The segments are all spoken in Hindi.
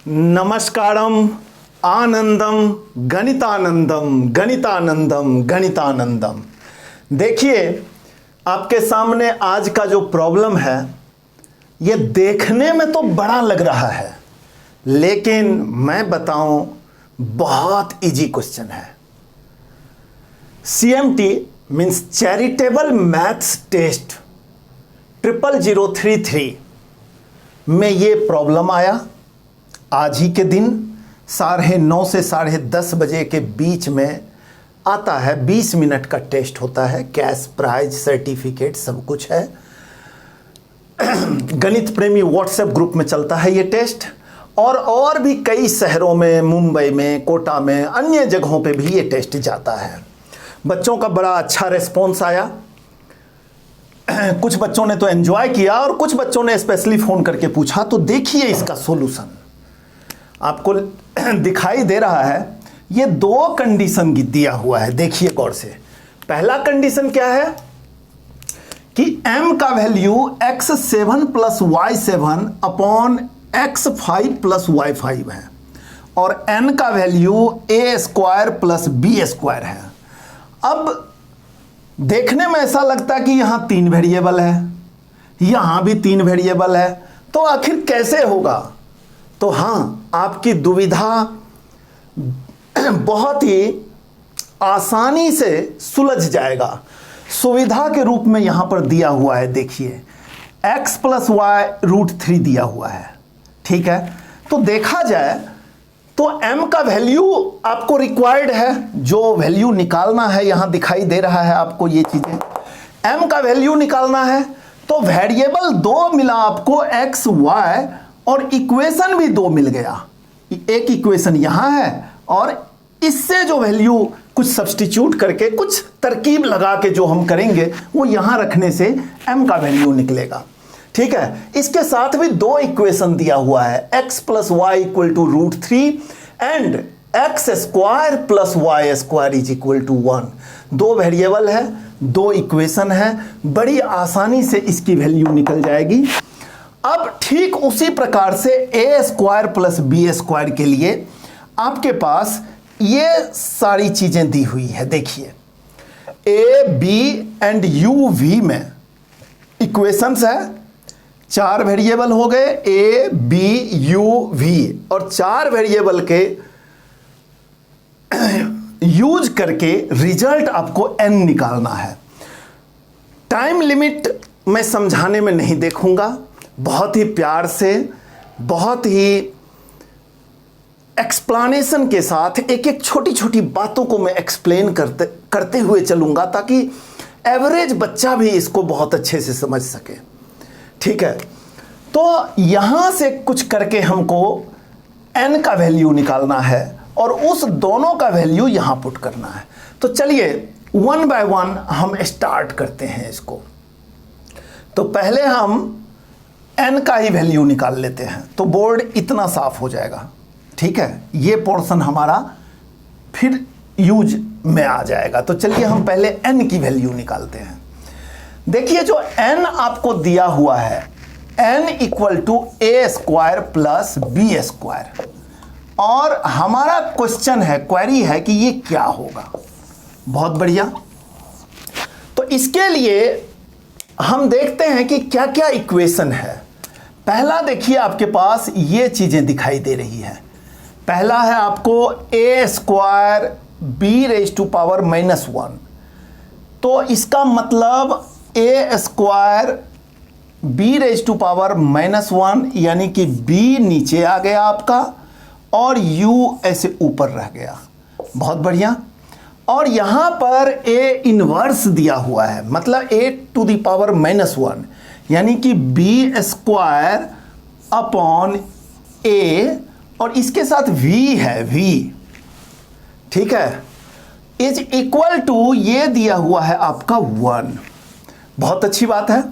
नमस्कारम आनंदम गणितानंदम गणितानंदम गणितानंदम। देखिए, आपके सामने आज का जो प्रॉब्लम है ये देखने में तो बड़ा लग रहा है, लेकिन मैं बताऊं बहुत इजी क्वेश्चन है। CMT means charitable maths test 00033 में ये प्रॉब्लम आया। आज ही के दिन 9:30 से 10:30 बजे के बीच में आता है। 20 मिनट का टेस्ट होता है, कैश प्राइज सर्टिफिकेट सब कुछ है। गणित प्रेमी व्हाट्सएप ग्रुप में चलता है ये टेस्ट, और भी कई शहरों में, मुंबई में, कोटा में, अन्य जगहों पे भी ये टेस्ट जाता है। बच्चों का बड़ा अच्छा रिस्पॉन्स आया। कुछ बच्चों ने तो एंजॉय किया और कुछ बच्चों ने स्पेशली फ़ोन करके पूछा। तो देखिए इसका सॉल्यूशन आपको दिखाई दे रहा है। ये 2 कंडीशन दिया हुआ है, देखिए गौर से। पहला कंडीशन क्या है कि m का value x7 plus y7 upon x5 plus y5 है, और n का value a square plus b square है। अब देखने में ऐसा लगता है कि यहां 3 वेरिएबल है, यहां भी 3 वेरिएबल है, तो आखिर कैसे होगा? तो हाँ, आपकी दुविधा बहुत ही आसानी से सुलझ जाएगा। सुविधा के रूप में यहां पर दिया हुआ है, देखिए x प्लस वाई √3 दिया हुआ है। ठीक है, तो देखा जाए तो m का वैल्यू आपको रिक्वायर्ड है, जो वैल्यू निकालना है यहां दिखाई दे रहा है आपको। ये चीजें m का वैल्यू निकालना है, तो वेरिएबल 2 मिला आपको x y, और इक्वेशन भी 2 मिल गया। एक इक्वेशन यहां है, और इससे जो वैल्यू कुछ सब्स्टिट्यूट करके, कुछ तरकीब लगा के जो हम करेंगे वो यहां रखने से m का वैल्यू निकलेगा। ठीक है, इसके साथ भी 2 इक्वेशन दिया हुआ है, x plus y equal to √3 and x square plus Y square is equal to 1। 2 variable है, 2 इक्वेशन है, बड़ी आसानी से इसकी वैल्यू निकल जाएगी। अब ठीक उसी प्रकार से a square plus b square के लिए आपके पास ये सारी चीजें दी हुई है। देखिए a b and u v में इक्वेशंस है, 4 वेरिएबल हो गए a b u v, और 4 वेरिएबल के यूज करके रिजल्ट आपको n निकालना है। टाइम लिमिट मैं समझाने में नहीं देखूंगा, बहुत ही प्यार से, बहुत ही एक्सप्लेनेशन के साथ एक एक छोटी छोटी बातों को मैं एक्सप्लेन करते हुए चलूंगा, ताकि एवरेज बच्चा भी इसको बहुत अच्छे से समझ सके। ठीक है, तो यहां से कुछ करके हमको n का वैल्यू निकालना है, और उस दोनों का वैल्यू यहां पुट करना है। तो चलिए 1 बाय 1 हम स्टार्ट करते हैं इसको। तो पहले हम n का ही वैल्यू निकाल लेते हैं, तो बोर्ड इतना साफ हो जाएगा। ठीक है, ये पोर्शन हमारा फिर यूज में आ जाएगा। तो चलिए हम पहले n की वैल्यू निकालते हैं। देखिए जो n आपको दिया हुआ है, n equal to a square plus b square, और हमारा क्वेश्चन है, क्वेरी है कि ये क्या होगा। बहुत बढ़िया। तो इसके लिए हम देखते हैं कि क्या क्या इक्वेशन है। पहला देखिए आपके पास ये चीजें दिखाई दे रही है। पहला है आपको a स्क्वायर b⁻⁻1, तो इसका मतलब a स्क्वायर b⁻⁻1 यानी कि b नीचे आ गया आपका, और u ऐसे ऊपर रह गया। बहुत बढ़िया। और यहां पर a इनवर्स दिया हुआ है, मतलब a⁻⁻1 यानी कि b स्क्वायर अपॉन a, और इसके साथ v है, v। ठीक है, इज इक्वल टू ये दिया हुआ है आपका 1। बहुत अच्छी बात है।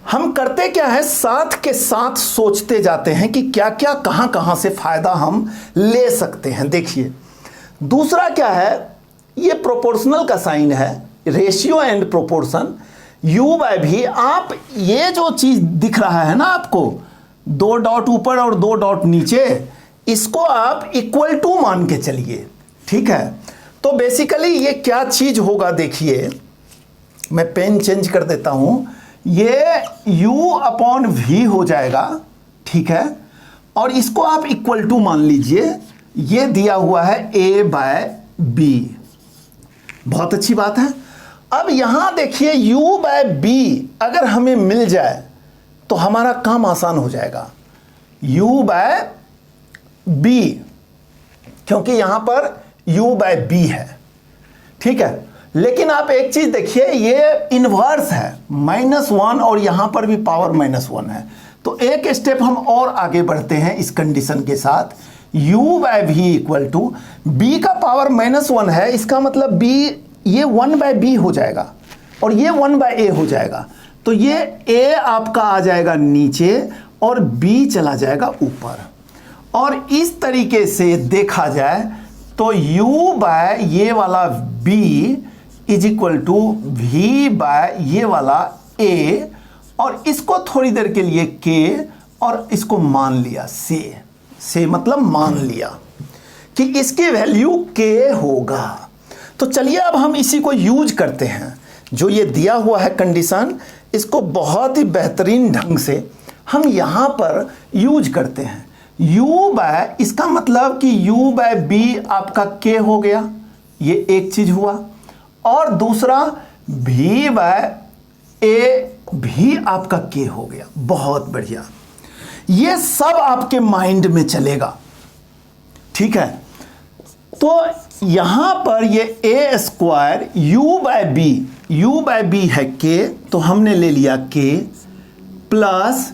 हम करते क्या है, साथ के साथ सोचते जाते हैं कि क्या क्या कहां कहां से फायदा हम ले सकते हैं। देखिए दूसरा क्या है, ये प्रोपोर्शनल का साइन है, ratio and proportion, u by v। आप ये जो चीज दिख रहा है ना आपको, 2 डॉट ऊपर और 2 डॉट नीचे, इसको आप इक्वल टू मान के चलिए, ठीक है। तो बेसिकली ये क्या चीज होगा, देखिए मैं पेन चेंज कर देता हूं, ये u अपॉन v हो जाएगा, ठीक है। और इसको आप इक्वल टू मान लीजिए, ये दिया हुआ है a बाय b। बहुत अच्छी बात है। अब यहां देखिए u बाय b अगर हमें मिल जाए तो हमारा काम आसान हो जाएगा, u बाय b, क्योंकि यहां पर u बाय b है, ठीक है। लेकिन आप एक चीज देखिए, ये इनवर्स है, -1 और यहां पर भी पावर -1 है। तो एक स्टेप हम और आगे बढ़ते हैं इस कंडीशन के साथ, u by v equal to b का पावर -1 है, इसका मतलब b ये 1 बाय b हो जाएगा और ये 1 बाय a हो जाएगा। तो ये a आपका आ जाएगा नीचे और b चला जाएगा ऊपर। और इस तरीके से देखा जाए तो u बाय ये वाला b is equal to v by ये वाला a, और इसको थोड़ी देर के लिए k और इसको मान लिया से मतलब मान लिया कि इसकी वैल्यू k होगा। तो चलिए अब हम इसी को यूज करते हैं, जो ये दिया हुआ है कंडीशन, इसको बहुत ही बेहतरीन ढंग से हम यहां पर यूज करते हैं। u बाय, इसका मतलब कि u बाय b आपका k हो गया, ये एक चीज हुआ। और दूसरा v बाय a भी आपका k हो गया। बहुत बढ़िया, ये सब आपके माइंड में चलेगा, ठीक है। तो यहां पर ये a square u by b है k, तो हमने ले लिया k प्लस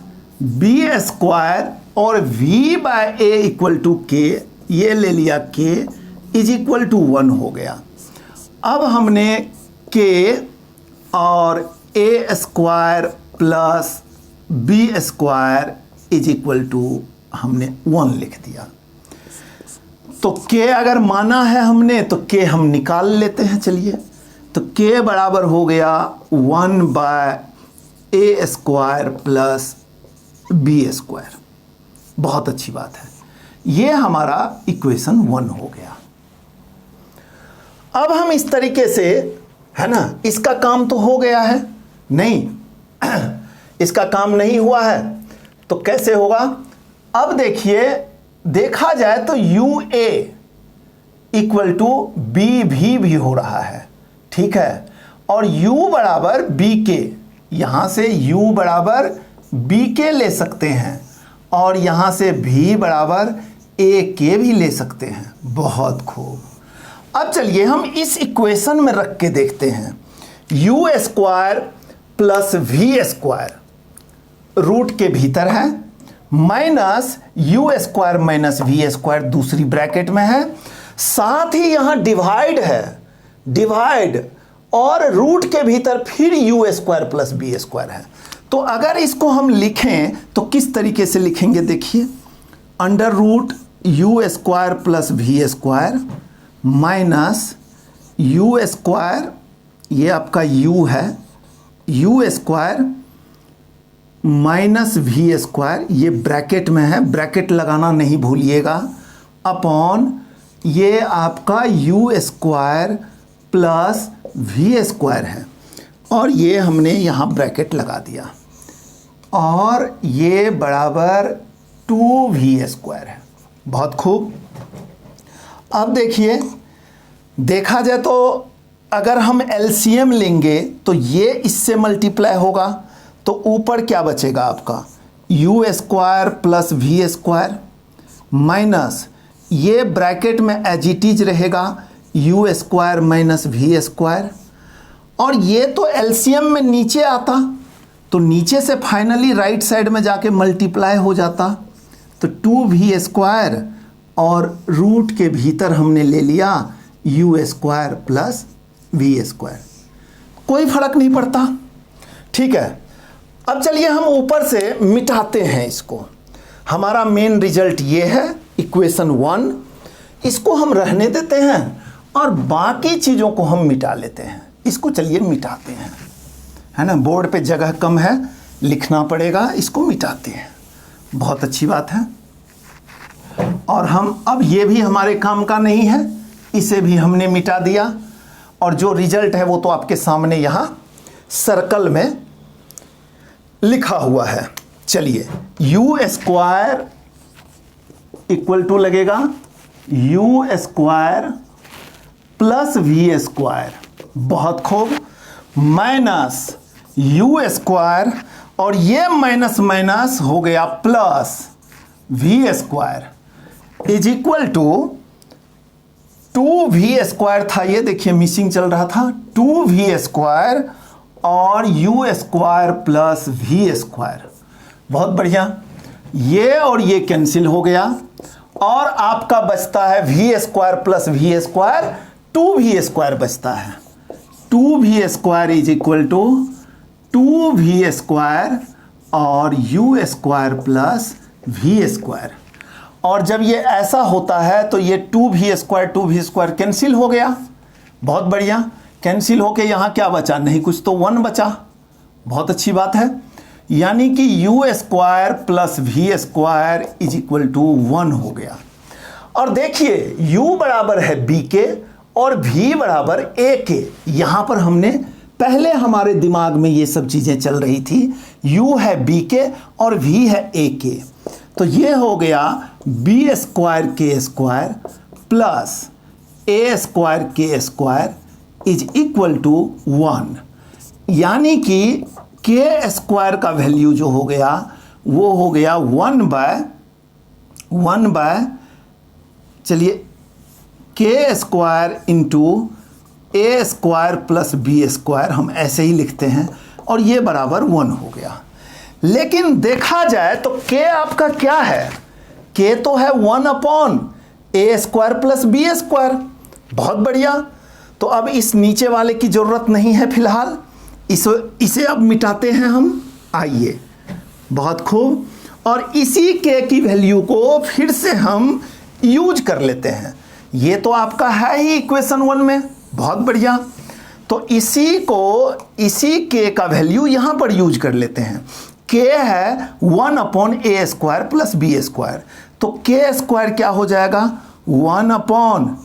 b स्क्वायर और v by a equal to k, ये ले लिया k इज इक्वल टू 1 हो गया। अब हमने k और a square plus b square is equal to हमने 1 लिख दिया। तो k अगर माना है हमने तो k हम निकाल लेते हैं, चलिए। तो k बराबर हो गया 1 by a square plus b square. बहुत अच्छी बात है, ये हमारा इक्वेशन 1 हो गया। अब हम इस तरीके से, है ना, इसका काम तो हो गया है, नहीं इसका काम नहीं हुआ है, तो कैसे होगा। अब देखिए, देखा जाए तो UA इक्वल टू B भी हो रहा है, ठीक है। और U बराबर BK, यहां से U बराबर BK ले सकते हैं और यहां से V बराबर AK भी ले सकते हैं। बहुत खूब। अब चलिए हम इस इक्वेशन में रख के देखते हैं। U square plus V square root के भीतर है, minus U square minus V square दूसरी ब्रैकेट में है, साथ ही यहां डिवाइड है, डिवाइड, और रूट के भीतर फिर U square plus B square है। तो अगर इसको हम लिखें तो किस तरीके से लिखेंगे, देखिए, under root U square plus V square minus U square, ये आपका U है, U square minus V square, ये ब्रैकेट में है, ब्रैकेट लगाना नहीं भूलिएगा, अपॉन ये आपका U square plus V square है, और ये हमने यहाँ ब्रैकेट लगा दिया, और ये बराबर 2V स्क्वायर है। बहुत खूब। अब देखिए, देखा जाए तो अगर हम LCM लेंगे तो ये इससे मल्टीप्लाई होगा, तो ऊपर क्या बचेगा आपका, U square plus V square minus ये ब्रैकेट में एज इट इज रहेगा U square minus V square, और ये तो LCM में नीचे आता तो नीचे से फाइनली राइट साइड में जाके मल्टीप्लाई हो जाता, तो 2V स्क्वायर और रूट के भीतर हमने ले लिया U square plus V square, कोई फर्क नहीं पड़ता, ठीक है। अब चलिए हम ऊपर से मिटाते हैं इसको। हमारा मेन रिजल्ट ये है, इक्वेशन 1, इसको हम रहने देते हैं और बाकी चीज़ों को हम मिटा लेते हैं। इसको चलिए मिटाते हैं, है ना, बोर्ड पे जगह कम है, लिखना पड़ेगा, इसको मिटाते हैं। बहुत अच्छी बात है। और हम अब ये भी हमारे काम का नहीं है, इसे भी हमने मिटा दिया और जो रिजल्ट है वो तो आपके सामने यहाँ सर्कल में लिखा हुआ है। चलिए यू स्क्वायर इक्वल टू लगेगा U square plus V square, बहुत खूब, माइनस यू स्क्वायर और ये माइनस माइनस हो गया plus V square is equal to 2v square था, ये देखिए मिसिंग चल रहा था, 2v स्क्वायर और U square plus V square. बहुत बढ़िया, ये और ये कैंसिल हो गया और आपका बचता है V square plus V square, 2v square बचता है। 2v square is equal to 2v square और U square plus V square. और जब ये ऐसा होता है तो ये 2v स्क्वायर कैंसिल हो गया। बहुत बढ़िया, कैंसिल होके यहाँ क्या बचा, नहीं कुछ तो 1 बचा। बहुत अच्छी बात है, यानी कि U square plus V square is equal to 1 हो गया। और देखिए u बराबर है b के और v बराबर a के। यहाँ पर हमने पहले हमारे दिमाग में ये सब चीज़ें चल रही थी, u है b के और v है a के, तो ये हो गया b स्क्वायर के स्क्वायर प्लस a स्क्वायर के स्क्वायर इज इक्वल टू 1, यानी कि के स्क्वायर का वैल्यू जो हो गया वो हो गया 1 बाय चलिए के square into A square plus B square, हम ऐसे ही लिखते हैं, और ये बराबर 1 हो गया। लेकिन देखा जाए तो के आपका क्या है, के तो है 1 upon A square plus B square. बहुत बढ़िया, तो अब इस नीचे वाले की ज़रूरत नहीं है फिलहाल, इसे अब मिटाते हैं हम, आइए। बहुत खूब, और इसी के की वैल्यू को फिर से हम यूज कर लेते हैं। ये तो आपका है ही इक्वेशन 1 में। बहुत बढ़िया, तो इसी के का वैल्यू यहाँ पर यूज कर लेते हैं। के है 1 upon A square plus B square, तो के स्क्वायर क्या हो जाएगा 1 upon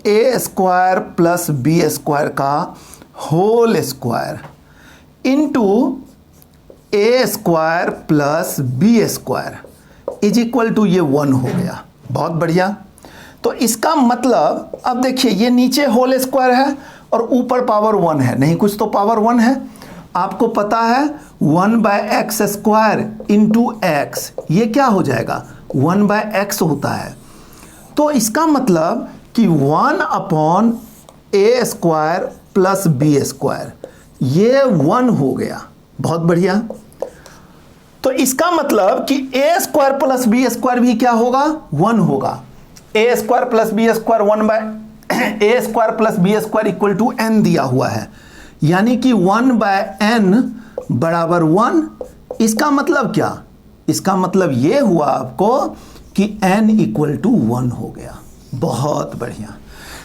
A square plus B square का whole square into A square plus B square is equal to ये 1 हो गया। बहुत बढ़िया, तो इसका मतलब अब देखिए ये नीचे होल स्क्वायर है और ऊपर पावर 1 है, नहीं कुछ तो पावर 1 है। आपको पता है 1 by X square into X, ये क्या हो जाएगा 1 बाय एक्स होता है, तो इसका मतलब कि 1 upon A square plus B square, ये 1 हो गया। बहुत बढ़िया, तो इसका मतलब कि A square plus B square भी क्या होगा 1 होगा। A square plus B square 1 by A square plus B square equal to N दिया हुआ है, यानी कि 1 बाय एन बराबर 1। इसका मतलब क्या, इसका मतलब ये हुआ आपको कि n इक्वल टू 1 हो गया। बहुत बढ़िया,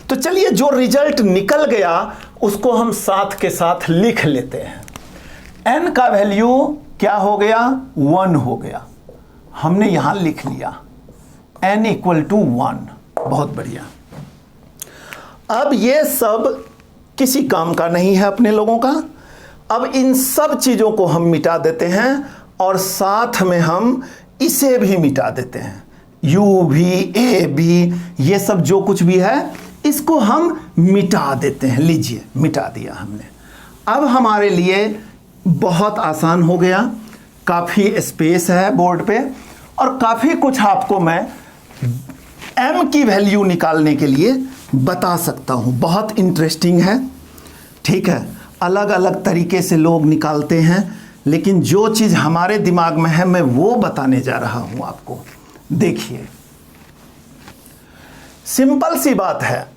तो चलिए जो रिजल्ट निकल गया उसको हम साथ के साथ लिख लेते हैं। n का वैल्यू क्या हो गया 1 हो गया, हमने यहां लिख लिया n इक्वल टू 1। बहुत बढ़िया, अब ये सब किसी काम का नहीं है अपने लोगों का। अब इन सब चीज़ों को हम मिटा देते हैं और साथ में हम इसे भी मिटा देते हैं, u भी a भी, ये सब जो कुछ भी है इसको हम मिटा देते हैं। लीजिए मिटा दिया हमने। अब हमारे लिए बहुत आसान हो गया, काफ़ी स्पेस है बोर्ड पे और काफ़ी कुछ आपको मैं m की वैल्यू निकालने के लिए बता सकता हूँ। बहुत इंटरेस्टिंग है, ठीक है, अलग अलग तरीके से लोग निकालते हैं, लेकिन जो चीज़ हमारे दिमाग में है मैं वो बताने जा रहा हूँ आपको। देखिए सिंपल सी बात है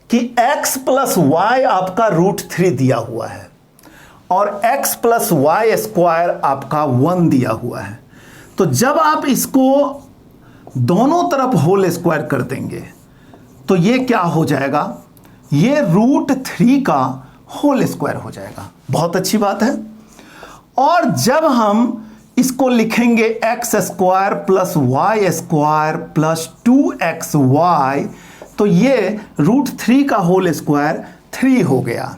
कि x प्लस वाई आपका √3 दिया हुआ है और x प्लस वाई स्क्वायर आपका 1 दिया हुआ है। तो जब आप इसको दोनों तरफ होल स्क्वायर कर देंगे तो ये क्या हो जाएगा, ये √3 का होल स्क्वायर हो जाएगा। बहुत अच्छी बात है। और जब हम इसको लिखेंगे X square plus Y square plus 2xy, तो ये √3 का होल स्क्वायर 3 हो गया।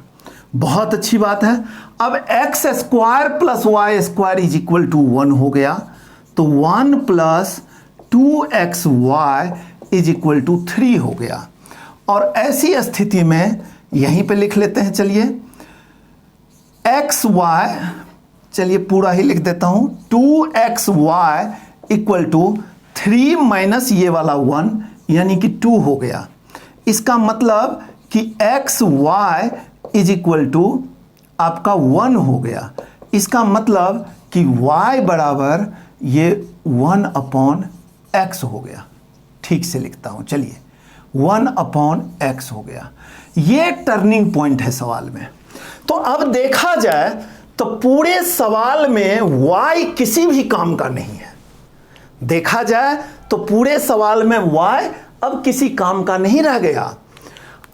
बहुत अच्छी बात है। अब X square plus Y square is equal to 1 हो गया, तो 1 plus 2xy is equal to 3 हो गया। और ऐसी स्थिति में यहीं पे लिख लेते हैं, चलिए xy, चलिए पूरा ही लिख देता हूं, 2xy इक्वल टू 3 माइनस ये वाला 1 यानी कि 2 हो गया। इसका मतलब कि xy इज इक्वल टू आपका 1 हो गया। इसका मतलब कि y बराबर ये 1/x हो गया। ठीक से लिखता हूं, चलिए 1/x हो गया। ये टर्निंग पॉइंट है सवाल में। तो अब देखा जाए तो पूरे सवाल में y किसी भी काम का नहीं है। देखा जाए तो पूरे सवाल में y अब किसी काम का नहीं रह गया।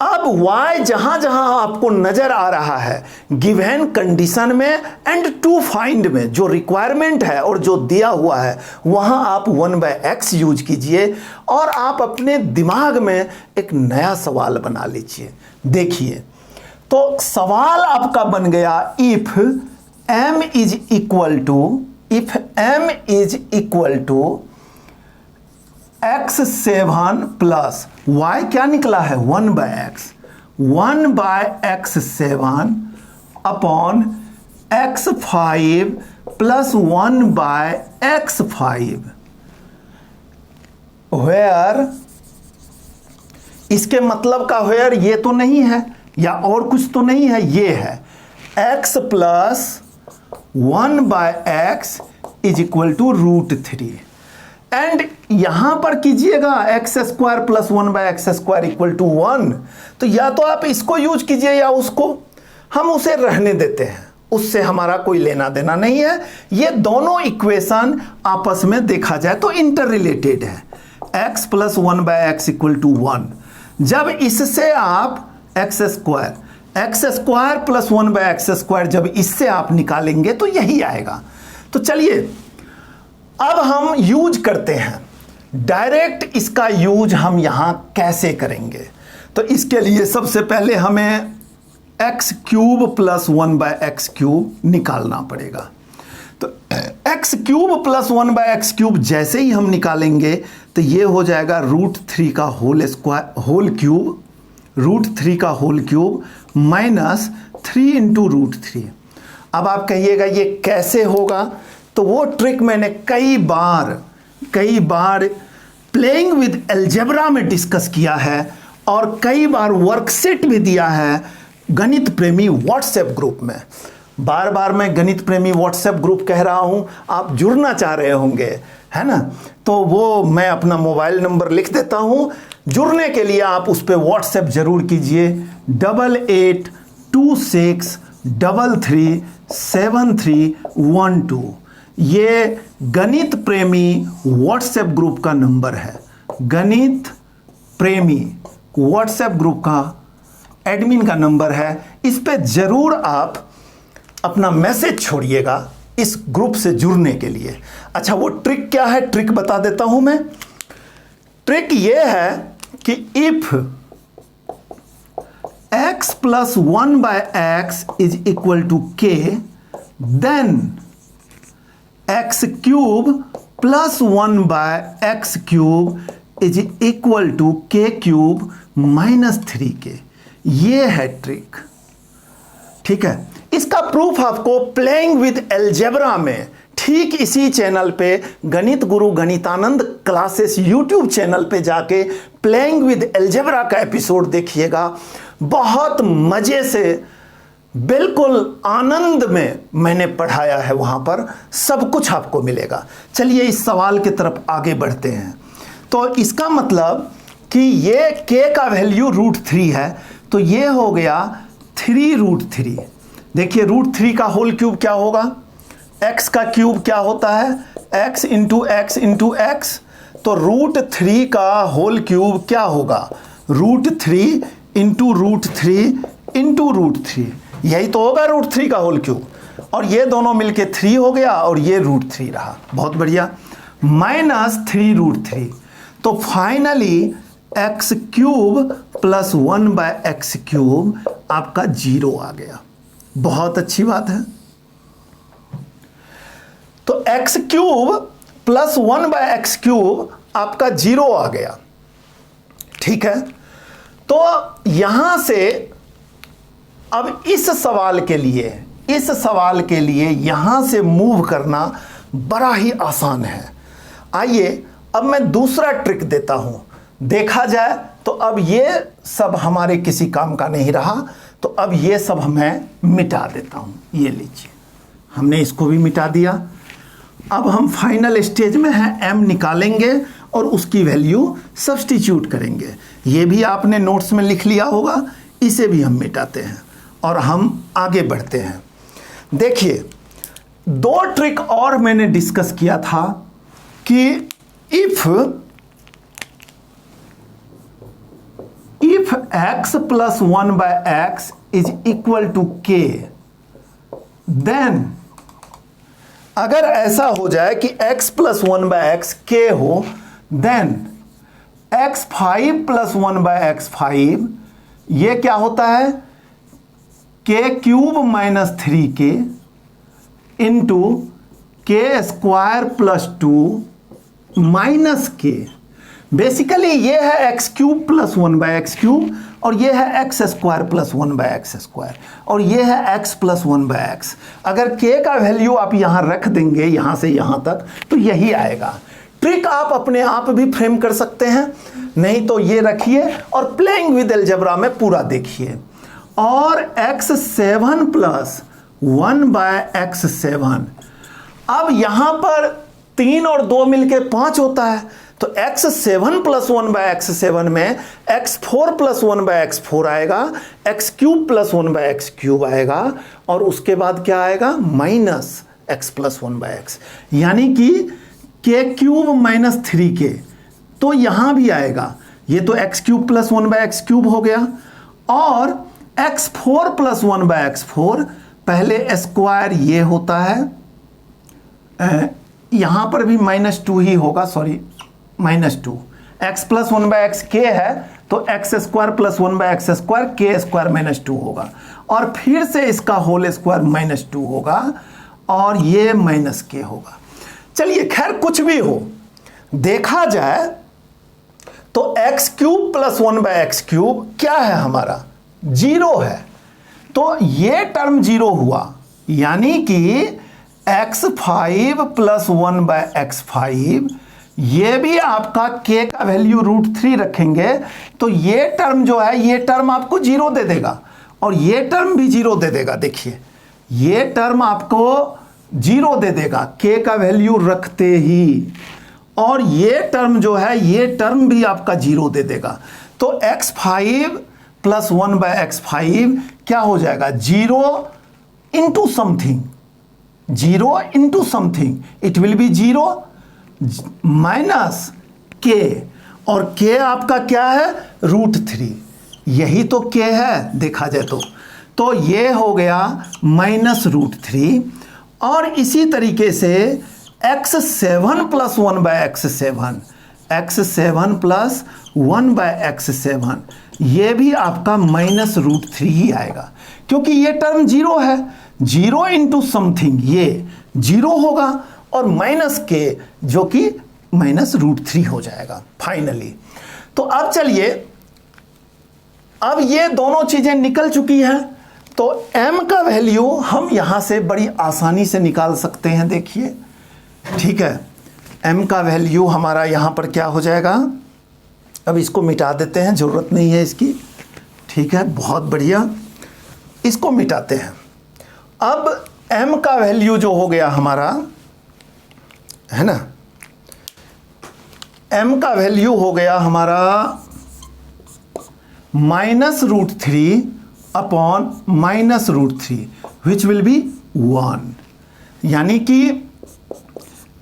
अब y जहां जहां आपको नजर आ रहा है गिवन कंडीशन में एंड टू फाइंड में, जो रिक्वायरमेंट है और जो दिया हुआ है, वहां आप 1/x यूज कीजिए और आप अपने दिमाग में एक नया सवाल बना लीजिए। देखिए, तो सवाल आपका बन गया if m is equal to x7 plus y क्या निकला है 1/x, 1/x7 upon x5 plus 1/x5, where, इसके मतलब का वेयर ये तो नहीं है या और कुछ तो नहीं है, ये है x plus 1/x is equal to √3। And यहां पर कीजिएगा x² plus 1/x² equal to 1, तो या तो आप इसको यूज कीजिए या उसको, हम उसे रहने देते हैं, उससे हमारा कोई लेना देना नहीं है। ये दोनों इक्वेशन आपस में देखा जाए तो इंटर रिलेटेड है। x plus 1/x equal to 1, जब इससे आप x² प्लस 1/x² जब इससे आप निकालेंगे तो यही आएगा। तो चलिए अब हम यूज करते हैं, डायरेक्ट इसका यूज हम यहां कैसे करेंगे। तो इसके लिए सबसे पहले हमें x³ प्लस 1/x³ निकालना पड़ेगा। तो x³ प्लस 1/x³ जैसे ही हम निकालेंगे तो ये हो जाएगा √3 का होल क्यूब माइनस 3 इंटू √3। अब आप कहिएगा ये कैसे होगा, तो वो ट्रिक मैंने कई बार प्लेइंग विद अलजेब्रा में डिस्कस किया है और कई बार वर्कशीट भी दिया है गणित प्रेमी व्हाट्सएप ग्रुप में। बार बार मैं गणित प्रेमी व्हाट्सएप ग्रुप कह रहा हूं, आप जुड़ना चाह रहे होंगे, है ना, तो वो मैं अपना मोबाइल नंबर लिख देता हूं। जुड़ने के लिए आप उस पर व्हाट्सएप जरूर कीजिए 8826337312। ये गणित प्रेमी व्हाट्सएप ग्रुप का नंबर है। गणित प्रेमी व्हाट्सएप ग्रुप का एडमिन का नंबर है। इस पे जरूर आप अपना मैसेज छोड़िएगा इस ग्रुप से जुड़ने के लिए। अच्छा, वो ट्रिक क्या है, ट्रिक बता देता हूं मैं। ट्रिक ये है कि if x plus 1/x is equal to k, then x³ plus 1/x³ is equal to k³ minus 3k। ये है ट्रिक, ठीक है। इसका प्रूफ आपको प्लेइंग विद अलजेब्रा में ठीक इसी चैनल पे गणित गुरु गणितानंद क्लासेस यूट्यूब चैनल पे जाके प्लेइंग विद अलजेब्रा का एपिसोड देखिएगा। बहुत मजे से, बिल्कुल आनंद में मैंने पढ़ाया है, वहां पर सब कुछ आपको मिलेगा। चलिए इस सवाल की तरफ आगे बढ़ते हैं। तो इसका मतलब कि ये k का वैल्यू √3 है, तो ये हो गया 3√3। देखिए √3 का होल क्यूब क्या होगा, x का क्यूब क्या होता है, x into x into x, तो √3 का होल क्यूब क्या होगा, √3 इंटू √3 इंटू √3, यही तो होगा √3 का होल क्यूब। और ये दोनों मिलके 3 हो गया और ये √3 रहा। बहुत बढ़िया, -3√3। तो फाइनली x³ + 1/x³ आपका 0 आ गया। बहुत अच्छी बात है। तो x³ + 1/x³ आपका 0 आ गया। ठीक है, तो यहां से अब इस सवाल के लिए यहां से मूव करना बड़ा ही आसान है। आइए अब मैं दूसरा ट्रिक देता हूं। देखा जाए तो अब ये सब हमारे किसी काम का नहीं रहा, तो अब ये सब मैं मिटा देता हूं। ये लीजिए, हमने इसको भी मिटा दिया। अब हम फाइनल स्टेज में हैं, m निकालेंगे और उसकी वैल्यू सब्स्टिट्यूट करेंगे। ये भी आपने नोट्स में लिख लिया होगा, इसे भी हम मिटाते हैं और हम आगे बढ़ते हैं। देखिए, 2 ट्रिक और मैंने डिस्कस किया था कि if x + 1/x = k, then अगर ऐसा हो जाए कि x + 1/x k हो, देन x5 + 1/x5 ये क्या होता है, k³ - 3k × k² + 2 - k। Basically ये है x³ + 1/x³ और ये है x² + 1/x² और ये है x + 1/x। अगर k का वैल्यू आप यहाँ रख देंगे यहाँ से यहाँ तक, तो यही आएगा। ट्रिक आप अपने आप भी फ्रेम कर सकते हैं, नहीं तो ये रखिए और प्लेइंग विद अलजेब्रा में पूरा देखिए। और x7 + 1/x7, अब यहाँ पर 3 और 2 मिलके 5 होता है, तो x7 + 1/x7 में x4 + 1/x4 आएगा, x³ + 1/x³ आएगा और उसके बाद क्या आएगा, -x + 1/x, यानी कि k³ - 3k। तो यहाँ भी आएगा, ये तो x³ + 1/x³ हो गया। और x4 + 1/x4, पहले स्क्वायर ये होता है, यहाँ पर भी -2 ही होगा, सॉरी -2। x + 1/x k है तो x² + 1/x² k² - 2 होगा और फिर से इसका होल स्क्वायर -2 होगा और ये -k होगा। चलिए खैर कुछ भी हो, देखा जाए तो x³ + 1/x³ क्या है हमारा, 0 है। तो ये टर्म 0 हुआ, यानी कि x5 + 1/x5, ये भी आपका k का वैल्यू √3 रखेंगे तो ये टर्म जो है, ये टर्म आपको 0 दे देगा और ये टर्म भी 0 दे देगा। देखिए ये टर्म आपको 0 दे देगा k का वैल्यू रखते ही, और ये टर्म जो है, ये टर्म भी आपका 0 दे देगा। तो x5 + 1/x5 क्या हो जाएगा, 0 × something, 0 × something, it will B 0 -k, और k आपका क्या है, √3, यही तो k है देखा जाए तो ये हो गया -√3। और इसी तरीके से x7 + 1/x7, x7 + 1/x7, ये भी आपका -√3 ही आएगा, क्योंकि ये टर्म 0 है। 0 × समथिंग ये 0 होगा और -k जो कि -√3 हो जाएगा फाइनली। तो अब चलिए, अब ये दोनों चीजें निकल चुकी हैं, तो m का वैल्यू हम यहां से बड़ी आसानी से निकाल सकते हैं। देखिए ठीक है, m का वैल्यू हमारा यहां पर क्या हो जाएगा, अब इसको मिटा देते हैं, जरूरत नहीं है इसकी। ठीक है, बहुत बढ़िया, इसको मिटाते हैं। अब m का वैल्यू जो हो गया हमारा, है ना, m का वैल्यू हो गया हमारा -√3 अपॉन -√3 विच विल बी 1, यानी कि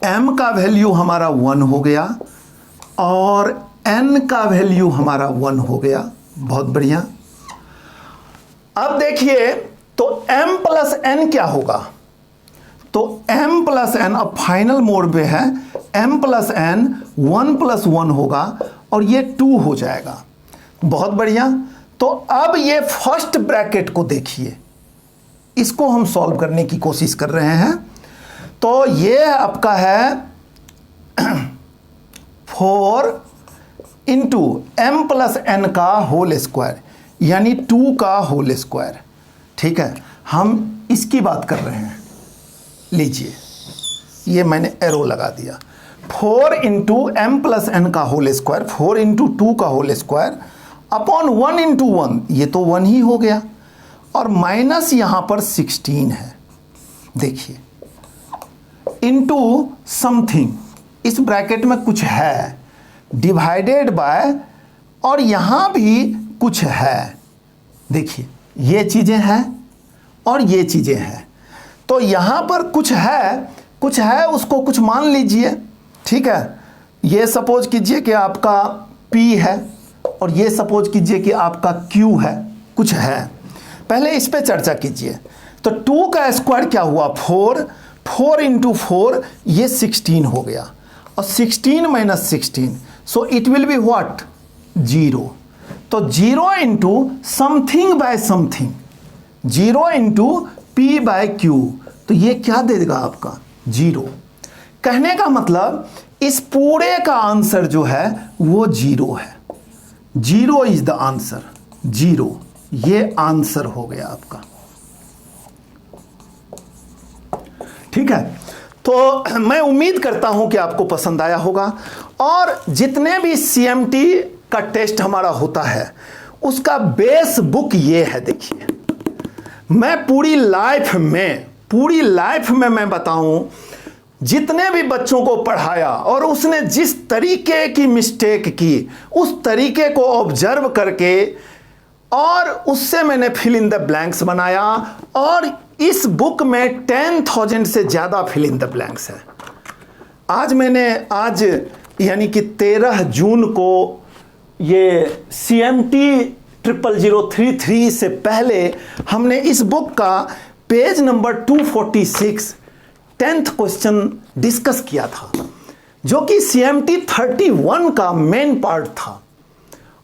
m का वैल्यू हमारा 1 हो गया और n का वैल्यू हमारा 1 हो गया। बहुत बढ़िया। अब देखिए तो m + n क्या होगा, तो m प्लस एन, अब फाइनल मोड पे है, m प्लस एन 1 प्लस 1 होगा और ये 2 हो जाएगा। बहुत बढ़िया। तो अब ये फर्स्ट ब्रैकेट को देखिए, इसको हम सॉल्व करने की कोशिश कर रहे हैं। तो ये आपका है 4 इंटू एम प्लस एन का होल स्क्वायर, यानी 2 का होल स्क्वायर। ठीक है, हम इसकी बात कर रहे हैं। लीजिए, ये मैंने एरो लगा दिया। 4 इंटू एम प्लस एन का होल स्क्वायर, 4 इंटू 2 का होल स्क्वायर अपॉन 1 इंटू 1, ये तो 1 ही हो गया, और माइनस यहाँ पर 16 है, देखिए, इंटू समथिंग, इस ब्रैकेट में कुछ है, डिवाइडेड बाय, और यहाँ भी कुछ है, देखिए ये चीज़ें हैं और ये चीज़ें हैं। तो यहाँ पर कुछ है, उसको कुछ मान लीजिए। ठीक है, ये सपोज कीजिए कि आपका P है और ये सपोज कीजिए कि आपका Q है, कुछ है। पहले इस पे चर्चा कीजिए। तो 2 का स्क्वायर क्या हुआ, 4, 4 इंटू 4 ये 16 हो गया, और 16 minus 16, so it will be what, 0। तो 0 into something by something, 0 into P by Q, तो ये क्या दे देगा आपका, 0। कहने का मतलब इस पूरे का आंसर जो है वो 0 है। 0 इज द आंसर, 0 ये आंसर हो गया आपका। ठीक है, तो मैं उम्मीद करता हूं कि आपको पसंद आया होगा, और जितने भी CMT का टेस्ट हमारा होता है उसका बेस बुक ये है। देखिए, मैं पूरी लाइफ में मैं बताऊं, जितने भी बच्चों को पढ़ाया और उसने जिस तरीके की मिस्टेक की, उस तरीके को ऑब्जर्व करके और उससे मैंने फिल इन द ब्लैंक्स बनाया, और इस बुक में 10,000 से ज़्यादा फिल इन द ब्लैंक्स है। आज यानी कि 13 जून को ये CMT 00033 से पहले हमने इस बुक का page number 246 10th question discuss किया था, जो कि CMT 31 का मेन पार्ट था।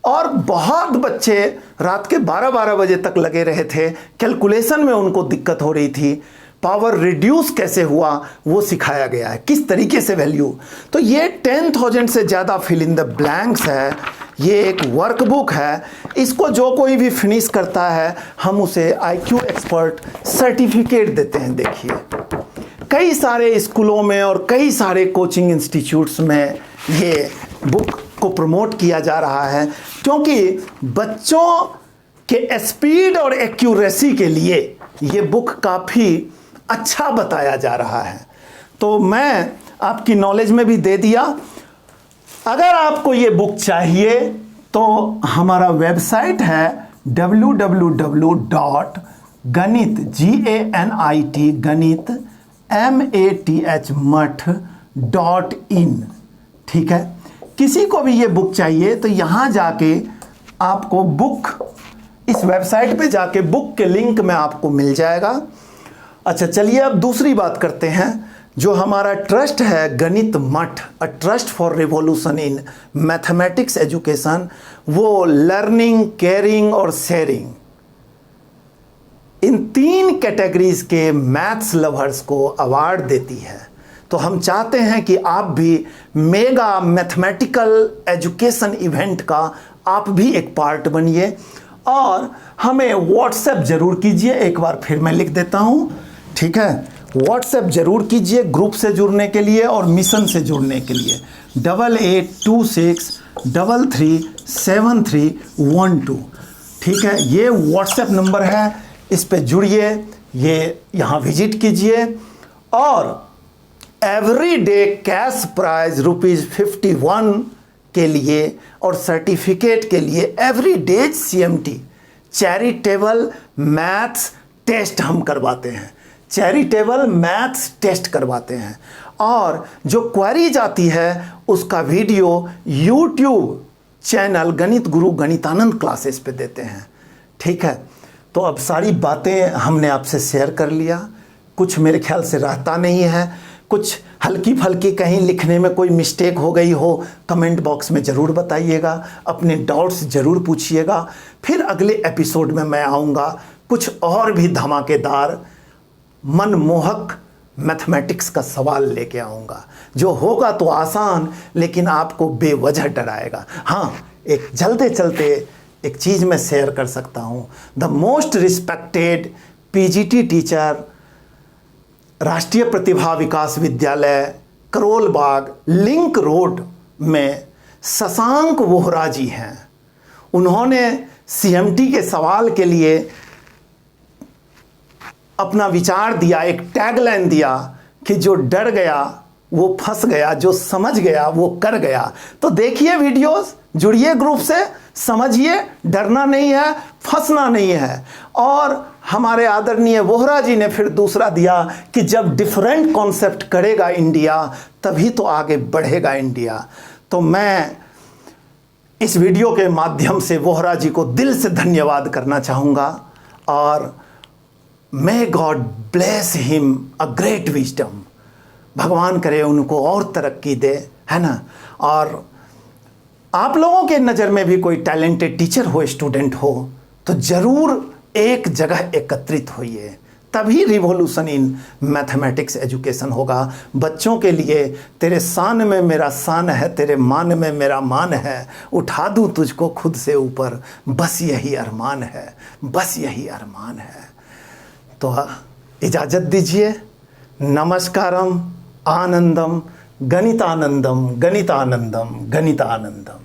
और बहुत बच्चे रात के 12-12 बजे तक लगे रहे थे, कैलकुलेशन में उनको दिक्कत हो रही थी, पावर रिड्यूस कैसे हुआ वो सिखाया गया है, किस तरीके से वैल्यू। तो ये 10,000 से ज़्यादा फिल इन द ब्लैंक्स है, ये एक वर्कबुक है। इसको जो कोई भी फिनिश करता है हम उसे IQ एक्सपर्ट सर्टिफिकेट देते हैं। देखिए, कई सारे स्कूलों में और कई सारे कोचिंग इंस्टीट्यूट्स में ये बुक को प्रमोट किया जा रहा है, क्योंकि बच्चों के स्पीड और एक्यूरेसी के लिए ये बुक काफ़ी अच्छा बताया जा रहा है। तो मैं आपकी नॉलेज में भी दे दिया। अगर आपको ये बुक चाहिए तो हमारा वेबसाइट है www.ganit ठीक है, किसी को भी ये बुक चाहिए तो यहाँ जाके आपको बुक, इस वेबसाइट पे जाके बुक के लिंक में आपको मिल जाएगा। अच्छा, चलिए अब दूसरी बात करते हैं। जो हमारा ट्रस्ट है गणित मठ, a trust for revolution in mathematics education, वो लर्निंग, केयरिंग और शेयरिंग, इन 3 कैटेगरीज के मैथ्स लवर्स को अवार्ड देती है। तो हम चाहते हैं कि आप भी मेगा मैथमेटिकल एजुकेशन इवेंट का आप भी एक पार्ट बनिए, और हमें व्हाट्सएप जरूर कीजिए। एक बार फिर मैं लिख देता हूँ, ठीक है, व्हाट्सएप जरूर कीजिए ग्रुप से जुड़ने के लिए और मिशन से जुड़ने के लिए। 8826337312, ठीक है, ये व्हाट्सएप नंबर है, इस पे जुड़िए, ये यहाँ विजिट कीजिए। और एवरी डे कैश प्राइज ₹51 के लिए और सर्टिफिकेट के लिए every day CMT charitable maths test हम करवाते हैं, चैरिटेबल मैथ्स टेस्ट करवाते हैं। और जो क्वेरीज आती है उसका वीडियो YouTube चैनल गणित गुरु गणितानंद क्लासेस पे देते हैं। ठीक है, तो अब सारी बातें हमने आपसे शेयर कर लिया। कुछ मेरे ख्याल से रहता नहीं है, कुछ हल्की फल्की कहीं लिखने में कोई मिस्टेक हो गई हो, कमेंट बॉक्स में ज़रूर बताइएगा, अपने डाउट्स ज़रूर पूछिएगा। फिर अगले एपिसोड में मैं आऊँगा कुछ और भी धमाकेदार मनमोहक मैथमेटिक्स का सवाल लेके आऊँगा, जो होगा तो आसान लेकिन आपको बेवजह डराएगा। हाँ, एक चलते चलते एक चीज़ मैं शेयर कर सकता हूँ। The most respected PGT teacher, राष्ट्रीय प्रतिभा विकास विद्यालय, करोल बाग, लिंक रोड में शशांक वोहरा जी हैं। उन्होंने सीएमटी के सवाल के लिए अपना विचार दिया, एक टैगलाइन दिया कि जो डर गया वो फंस गया, जो समझ गया वो कर गया। तो देखिए वीडियोस, जुड़िए ग्रुप से, समझिए, डरना नहीं है, फंसना नहीं है। और हमारे आदरणीय वोहरा जी ने फिर दूसरा दिया कि जब डिफरेंट कॉन्सेप्ट करेगा इंडिया तभी तो आगे बढ़ेगा इंडिया। तो मैं इस वीडियो के माध्यम से वोहरा जी को दिल से धन्यवाद करना चाहूँगा और may God bless him a great wisdom. भगवान करे उनको और तरक्की दे, है ना। और आप लोगों के नज़र में भी कोई टैलेंटेड टीचर हो, स्टूडेंट हो, तो ज़रूर एक जगह एकत्रित होइए, तभी रिवॉल्यूशन इन मैथमेटिक्स एजुकेशन होगा। बच्चों के लिए तेरे शान में मेरा शान है, तेरे मान में मेरा मान है, उठा दूँ तुझको खुद से ऊपर, बस यही अरमान है, बस यही अरमान है। तो इजाज़त दीजिए। नमस्कारम, आनंदम, गणितानंदम, गणितानंदम, गणितानंदम।